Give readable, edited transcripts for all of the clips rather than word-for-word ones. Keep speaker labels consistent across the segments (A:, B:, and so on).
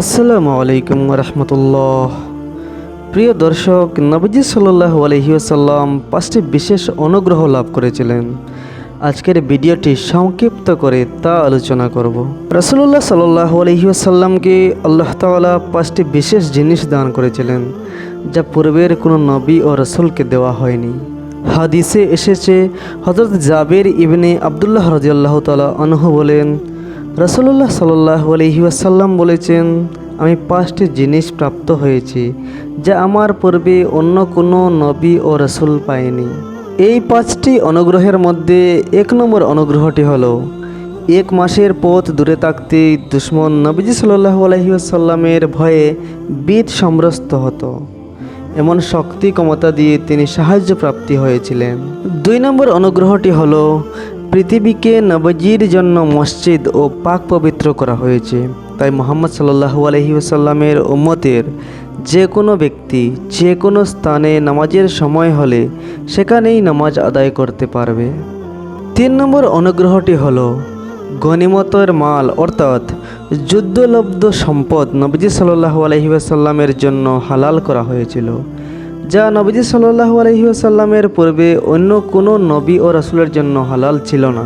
A: আসসালামু আলাইকুম রহমতুল্লাহ। প্রিয় দর্শক, নবীজি সাল্লাল্লাহু আলাইহি ওয়াসাল্লাম 5টি বিশেষ অনুগ্রহ লাভ করেছিলেন। আজকের ভিডিওটি সংক্ষিপ্ত করে তা আলোচনা করব। রাসূলুল্লাহ সাল্লাল্লাহু আলাইহি ওয়াসাল্লামকে আল্লাহ তাআলা 5টি বিশেষ জিনিস দান করেছিলেন, যা পূর্বের কোনো নবী ও রাসূলকে দেওয়া হয়নি। হাদিসে এসেছে, হযরত জাবের ইবনে আব্দুল্লাহ রাদিয়াল্লাহু তাআলা আনহু বলেন, রাসূলুল্লাহ সাল্লাল্লাহু আলাইহি ওয়াসাল্লাম বলেছেন, আমি 5টি জিনিস প্রাপ্ত হয়েছি যা আমার পূর্বে অন্য কোনো নবী ও রাসূল পায়নি। এই 5টি অনুগ্রহের মধ্যে 1 নম্বর অনুগ্রহটি হলো, 1 মাসের পথ দূরে থাকতে দুশমন নবীজি সাল্লাল্লাহু আলাইহি ওয়াসাল্লামের ভয়ে বীর সমরস্ত হতো। এমন শক্তি ক্ষমতা দিয়ে তিনি সাহায্য প্রাপ্তি হয়েছিলেন। 2 নম্বর অনুগ্রহটি হলো, পৃথিবীকে নবীজির জন্য মসজিদ ও পাক পবিত্র করা হয়েছে। তাই মুহাম্মদ সাল্লাল্লাহু আলাইহি ওয়াসাল্লামের উম্মতের যে কোনো ব্যক্তি যে কোনো স্থানে নামাজের সময় হলে সেখানেই নামাজ আদায় করতে পারবে। 3 নম্বর অনুগ্রহটি হলো, গনিমতের মাল অর্থাৎ যুদ্ধলব্ধ সম্পদ নবীজি সাল্লাল্লাহু আলাইহি ওয়াসাল্লামের জন্য হালাল করা হয়েছিল, যা নবীজি সাল্লাল্লাহু আলাইহি ওয়াসাল্লামের পূর্বে অন্য কোনো নবী ও রাসূলের জন্য হালাল ছিল না।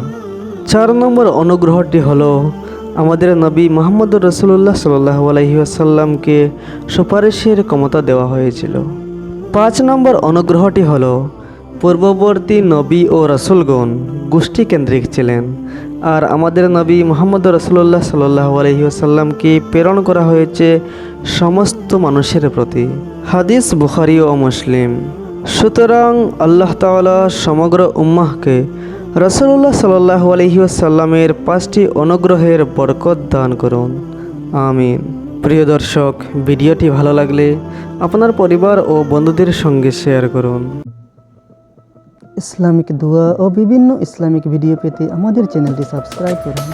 A: 4 নম্বর অনুগ্রহটি হলো, আমাদের নবী মুহাম্মদুর রাসূলুল্লাহ সাল্লাল্লাহু আলাইহি ওয়াসাল্লামকে সুপারিশের ক্ষমতা দেওয়া হয়েছিল। 5 নম্বর অনুগ্রহটি হলো, পূর্ববর্তী নবী ও রাসূলগণ গোষ্ঠীকেন্দ্রিক ছিলেন, আর আমাদের নবী মুহাম্মদ রাসূলুল্লাহ সাল্লাল্লাহু আলাইহি ওয়াসাল্লামকে প্রেরণ করা হয়েছে সমস্ত মানুষের প্রতি। হাদিস বুখারী ও মুসলিম। সুতরাং আল্লাহ তাআলা সমগ্র উম্মাহকে রাসূলুল্লাহ সাল্লাল্লাহু আলাইহি ওয়াসাল্লামের 5টি অনুগ্রহের বরকত দান করুন, আমিন। প্রিয় দর্শক, ভিডিওটি ভালো লাগলে আপনার পরিবার ও বন্ধুদের সঙ্গে শেয়ার করুন।
B: ইসলামিক দোয়া ও বিভিন্ন ইসলামিক ভিডিও পেতে আমাদের চ্যানেলটি সাবস্ক্রাইব করুন।